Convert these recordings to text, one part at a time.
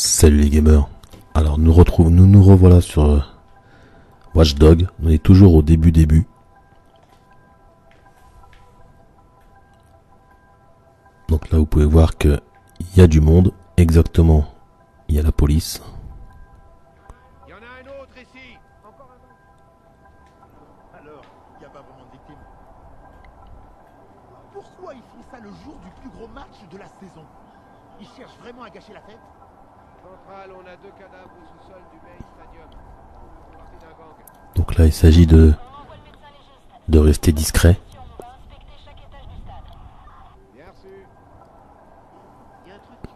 Salut les gamers. Alors nous nous revoilà sur Watch Dogs. On est toujours au début. Donc là vous pouvez voir que il y a du monde. Exactement. Il y a la police. Il y en a un autre ici. Encore un. Alors, il n'y a pas vraiment de victime. Pourquoi ils font ça le jour du plus gros match de la saison? Ils cherchent vraiment à gâcher la fête? Central, on a 2 cadavres au sous-sol du Bay Stadium. Partie d'un gang. Donc là il s'agit de rester discret. Bien reçu.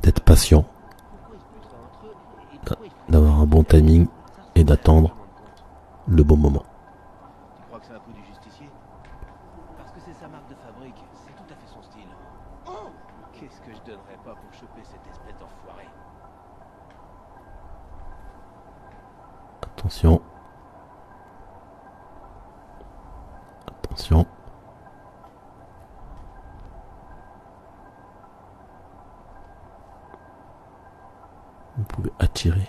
D'être patient. D'avoir un bon timing et d'attendre le bon moment. Tu crois que c'est un coup du justicier? Parce que c'est sa marque de fabrique, c'est tout à fait son style. Oh! Qu'est-ce que je donnerais pas pour choper cette espèce d'enfoiré? Attention. Attention. Vous pouvez attirer.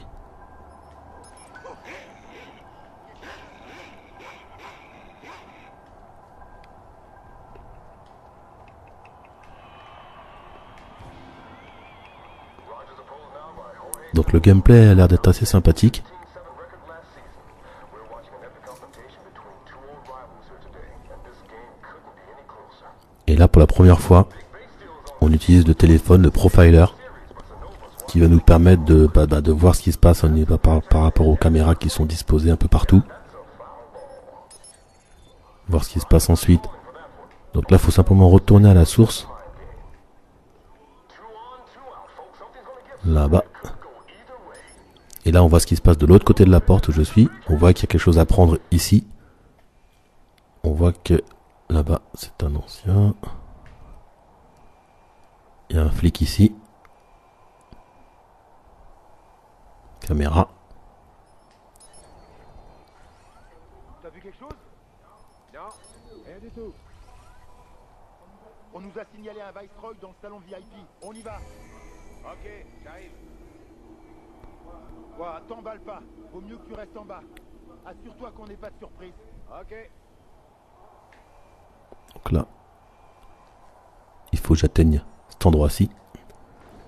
Donc le gameplay a l'air d'être assez sympathique. Et là pour la première fois, on utilise le téléphone, le profiler, qui va nous permettre de voir ce qui se passe par rapport aux caméras qui sont disposées un peu partout. Voir ce qui se passe ensuite. Donc là il faut simplement retourner à la source. Là-bas. Et là on voit ce qui se passe de l'autre côté de la porte où je suis. On voit qu'il y a quelque chose à prendre ici. On voit que là-bas c'est un ancien. Il y a un flic ici. Caméra. T'as vu quelque chose? Non, rien du tout. On nous a signalé un Viceroy dans le salon VIP. On y va. Ok, j'arrive. Ouais, t'emballe pas. Vaut mieux que tu restes en bas. Assure-toi qu'on n'ait pas de surprise. Ok. Donc là, il faut que j'atteigne cet endroit-ci.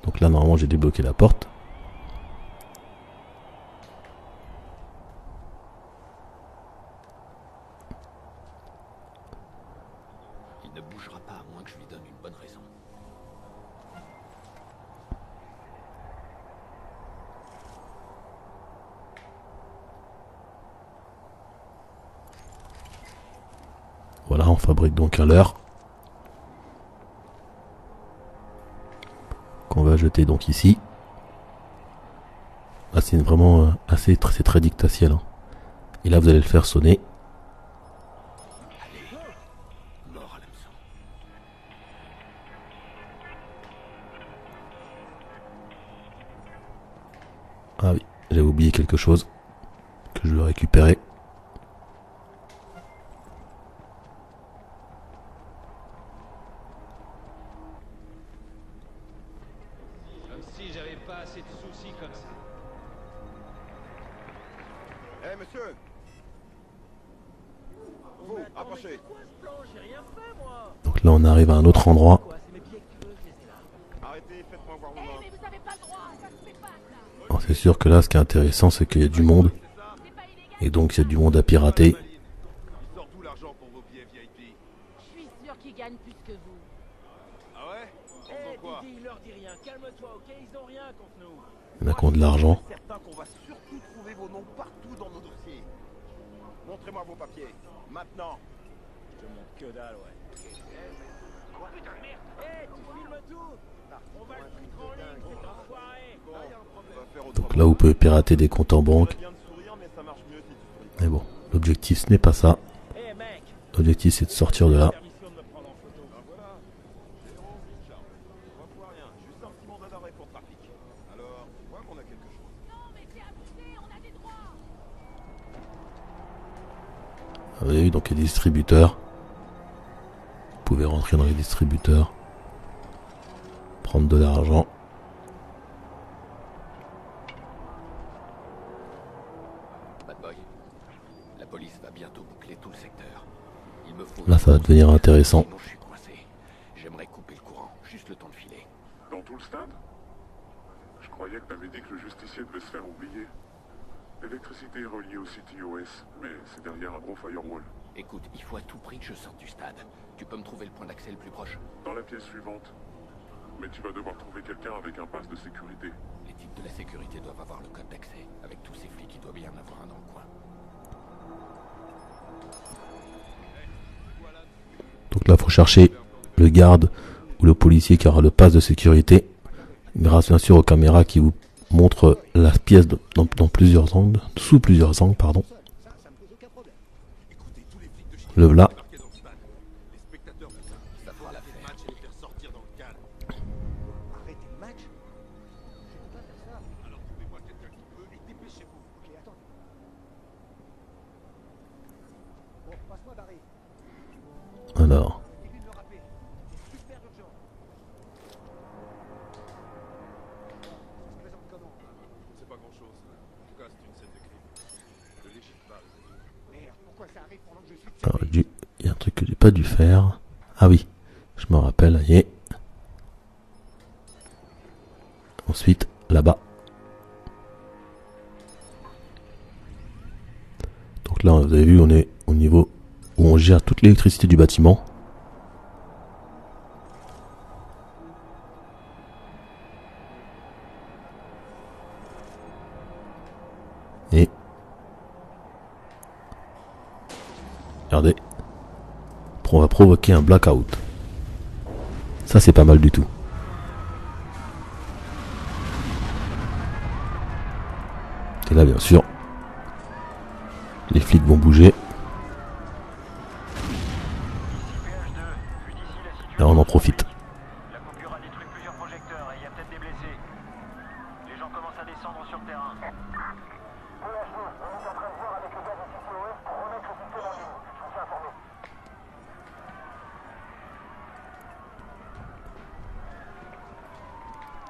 Donc là, normalement, j'ai débloqué la porte. Il ne bougera pas à moins que je lui donne une bonne raison. Voilà, on fabrique donc un leurre. Qu'on va jeter donc ici. Là, c'est vraiment c'est très dictaciel. Hein. Et là, vous allez le faire sonner. Mort à l'hameçon. Ah oui, j'avais oublié quelque chose que je dois récupérer. Comme si j'avais pas assez de soucis comme ça. Eh monsieur. Vous, approchez. Donc là, on arrive à un autre endroit. Arrêtez, faites-moi voir vos mains. Alors, c'est sûr que là, ce qui est intéressant, c'est qu'il y a du monde. Et donc, il y a du monde à pirater. Il sort d'où l'argent pour vos billets VIP? Je suis sûr qu'ils gagnent plus que vous. Ah ouais? En faisant quoi? Didi, leur dis rien. Calme-toi, ok? Ils ont rien contre nous. Il y en a qui ont de l'argent. Certain qu'on va surtout trouver vos noms partout dans nos dossiers. Montrez-moi vos papiers. Maintenant. Je te montre que dalle, ouais. Putain de merde. Eh, tu filmes tout? On va le foutre en ligne, cet enfoiré. Bon, on va faire Donc autrement. là, vous pouvez pirater des comptes en banque. Bien de sourire, mais ça marche mieux si tu souris. Mais bon, l'objectif, ce n'est pas ça. Eh, mec. L'objectif, c'est de sortir de là. Permission de me prendre en photo. Ben voilà. Zéro, Richard. On va voir rien. Juste un petit mandat d'arrêt pour trafic. Alors, tu vois qu'on a quelque chose. Non, mais c'est abusé, on a des droits. Vous avez vu, donc il y a des distributeurs. Vous pouvez rentrer dans les distributeurs. Prendre de l'argent. Bad Boy. La police va bientôt boucler tout le secteur. Il me faut... Là, ça va devenir intéressant. Sinon, je suis coincé. J'aimerais couper le courant, juste le temps de filer. Dans tout le stade? Je croyais que t'avais dit que le justicier devait se faire oublier. L'électricité est reliée au CTOS, mais c'est derrière un gros firewall. Écoute, il faut à tout prix que je sorte du stade. Tu peux me trouver le point d'accès le plus proche? Dans la pièce suivante. Mais tu vas devoir trouver quelqu'un avec un pass de sécurité. Les types de la sécurité doivent avoir le code d'accès. Avec tous ces flics, il doit bien en avoir un dans le coin. Donc là, faut chercher le garde ou le policier qui aura le pass de sécurité. Grâce bien sûr aux caméras qui vous montrent la pièce dans plusieurs angles, sous plusieurs angles, pardon. Le voilà. Ça fera l'affaire. Arrêtez le match? Je peux pas faire ça. Alors trouvez-moi quelqu'un qui peut et dépêchez-vous. Ok, attends. Bon, passe-moi Barry. Alors, Évite de le rappeler. C'est super urgent. Ça se présente comment? C'est pas grand chose. En tout cas, c'est une scène de crime. Ne l'égite pas, les amis. Merde, pourquoi ça arrive pendant que je suis... alors, il y a un truc que j'ai pas dû faire. Ah oui, je me rappelle, y est. Ensuite, là-bas. Donc là, vous avez vu, on est au niveau où on gère toute l'électricité du bâtiment. Et regardez, on va provoquer un blackout. Ça, c'est pas mal du tout. Et là, bien sûr, les flics vont bouger. Là, on en profite. La coupure a détruit plusieurs projecteurs et il y a peut-être des blessés. Les gens commencent à descendre sur le terrain.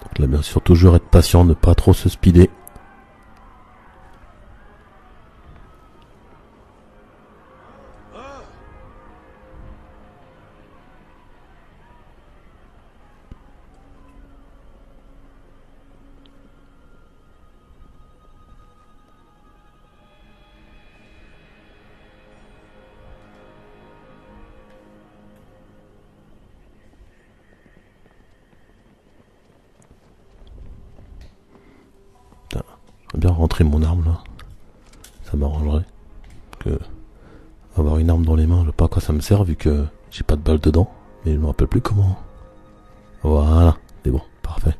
Donc là, bien sûr, toujours être patient, ne pas trop se speeder. J'aimerais bien rentrer mon arme là. Ça m'arrangerait. Que avoir une arme dans les mains, je sais pas à quoi ça me sert vu que j'ai pas de balle dedans. Mais je me rappelle plus comment. Voilà, c'est bon, parfait.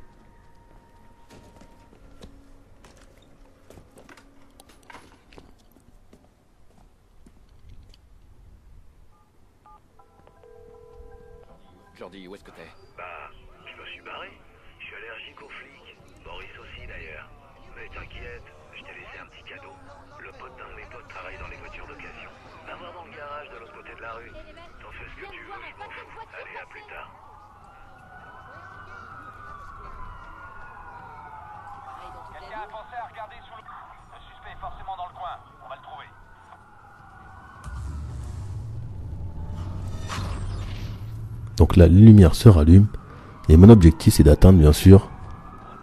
Jordi, où est-ce que t'es? Bah, je me suis barré. Je suis allergique aux flics. Boris aussi d'ailleurs. Mais t'inquiète, je t'ai laissé un petit cadeau. Le pote d'un de mes potes travaille dans les voitures d'occasion. Va voir dans le garage de l'autre côté de la rue. T'en fais ce que tu veux, je m'en fous. Allez, à plus tard. Quelqu'un a pensé à regarder sous le... Le suspect est forcément dans le coin. On va le trouver. Donc la lumière se rallume. Et mon objectif c'est d'atteindre bien sûr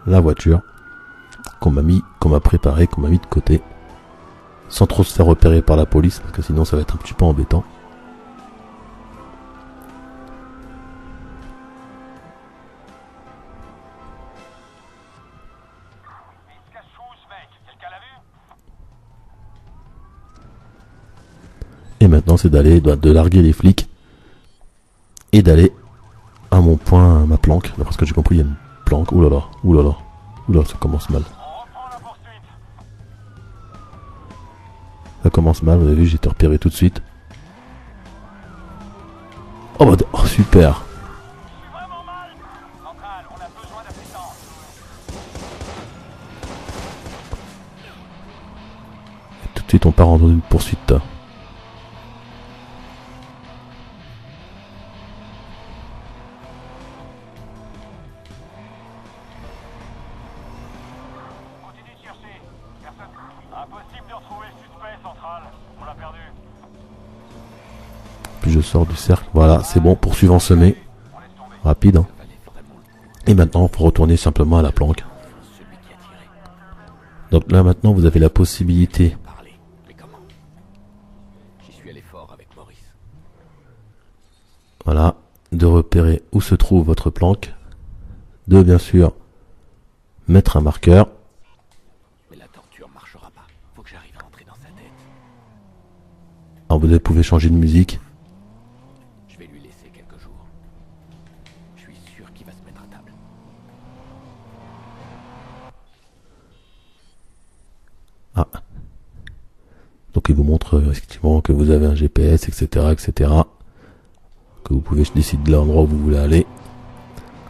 la voiture qu'on m'a préparée, qu'on m'a mis de côté. Sans trop se faire repérer par la police parce que sinon ça va être un petit peu embêtant. Il se cache où ce mec? Quelqu'un l'a vu? Et maintenant c'est de larguer les flics et d'aller à mon point, à ma planque. Parce que j'ai compris, il y a une planque. Ouh là là, ouh là là, ouh là, ça commence mal. On reprend la poursuite. Ça commence mal, vous avez vu, j'ai été repéré tout de suite. Oh bah, oh, super. Je suis vraiment mal. Central, on a besoin d'assistance. Tout de suite on part dans une poursuite. Continue de chercher. Impossible de retrouver le suspect, central. On l'a perdu. Puis je sors du cercle. Voilà, c'est bon. Poursuivant semé. Rapide. Hein. Et maintenant, il faut retourner simplement à la planque. Donc là, maintenant, vous avez la possibilité. Voilà, de repérer où se trouve votre planque. De, bien sûr, mettre un marqueur. Mais la torture marchera pas. Faut que j'arrive à entrer dans sa tête. Alors vous pouvez changer de musique. Je vais lui laisser quelques jours. Je suis sûr qu'il va se mettre à table. Ah. Donc il vous montre effectivement que vous avez un GPS, etc., etc. Que vous pouvez décider de l'endroit où vous voulez aller.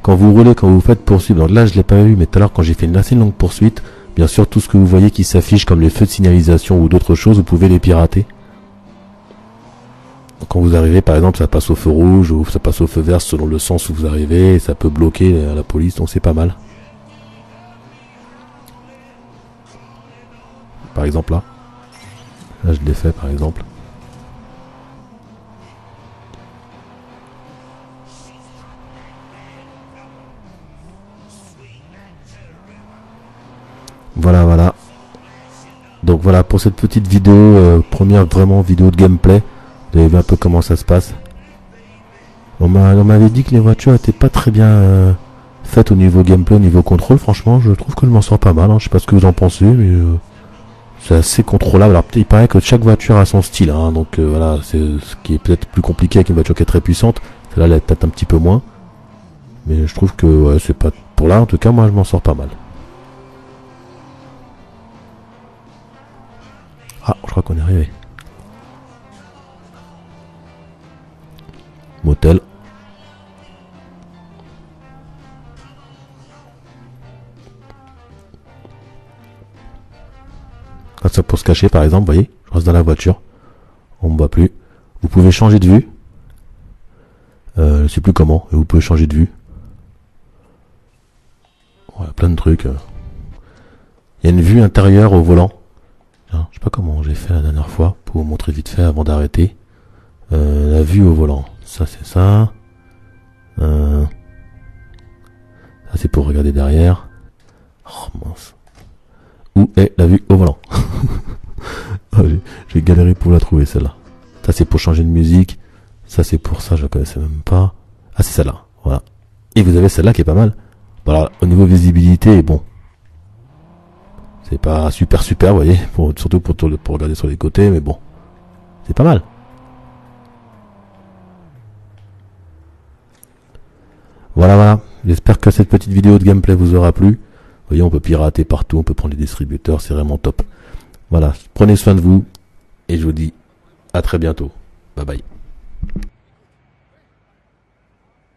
Quand vous roulez, quand vous faites poursuivre, donc là je l'ai pas vu, mais tout à l'heure quand j'ai fait une assez longue poursuite, bien sûr tout ce que vous voyez qui s'affiche comme les feux de signalisation ou d'autres choses, vous pouvez les pirater. Donc, quand vous arrivez, par exemple, ça passe au feu rouge ou ça passe au feu vert selon le sens où vous arrivez, et ça peut bloquer la police, donc c'est pas mal. Par exemple là je l'ai fait par exemple. Voilà. Donc voilà pour cette petite vidéo, première vraiment vidéo de gameplay. Vous avez vu un peu comment ça se passe. On m'avait dit que les voitures étaient pas très bien faites au niveau gameplay, au niveau contrôle. Franchement, je trouve que je m'en sors pas mal. Hein. Je sais pas ce que vous en pensez, mais c'est assez contrôlable. Alors il paraît que chaque voiture a son style. Hein. Donc voilà, c'est ce qui est peut-être plus compliqué avec une voiture qui est très puissante. Celle-là, elle est peut-être un petit peu moins. Mais je trouve que ouais, c'est pas pour là. En tout cas, moi, je m'en sors pas mal. Ah, je crois qu'on est arrivé. Motel. Comme ça pour se cacher par exemple, vous voyez, je reste dans la voiture. On me voit plus. Vous pouvez changer de vue. Je sais plus comment, et vous pouvez changer de vue. Voilà, plein de trucs. Il y a une vue intérieure au volant. Je sais pas comment j'ai fait la dernière fois pour vous montrer vite fait avant d'arrêter. La vue au volant, ça c'est ça. Ça c'est pour regarder derrière. Oh mince. Où est la vue au volant? J'ai galéré pour la trouver celle-là. Ça c'est pour changer de musique. Ça c'est pour ça, je la connaissais même pas. Ah c'est celle-là, voilà. Et vous avez celle-là qui est pas mal. Voilà, au niveau visibilité, bon. C'est pas super, vous voyez, surtout pour regarder sur les côtés, mais bon, c'est pas mal. Voilà, j'espère que cette petite vidéo de gameplay vous aura plu. Vous voyez, on peut pirater partout, on peut prendre les distributeurs, c'est vraiment top. Voilà, prenez soin de vous, et je vous dis à très bientôt. Bye bye.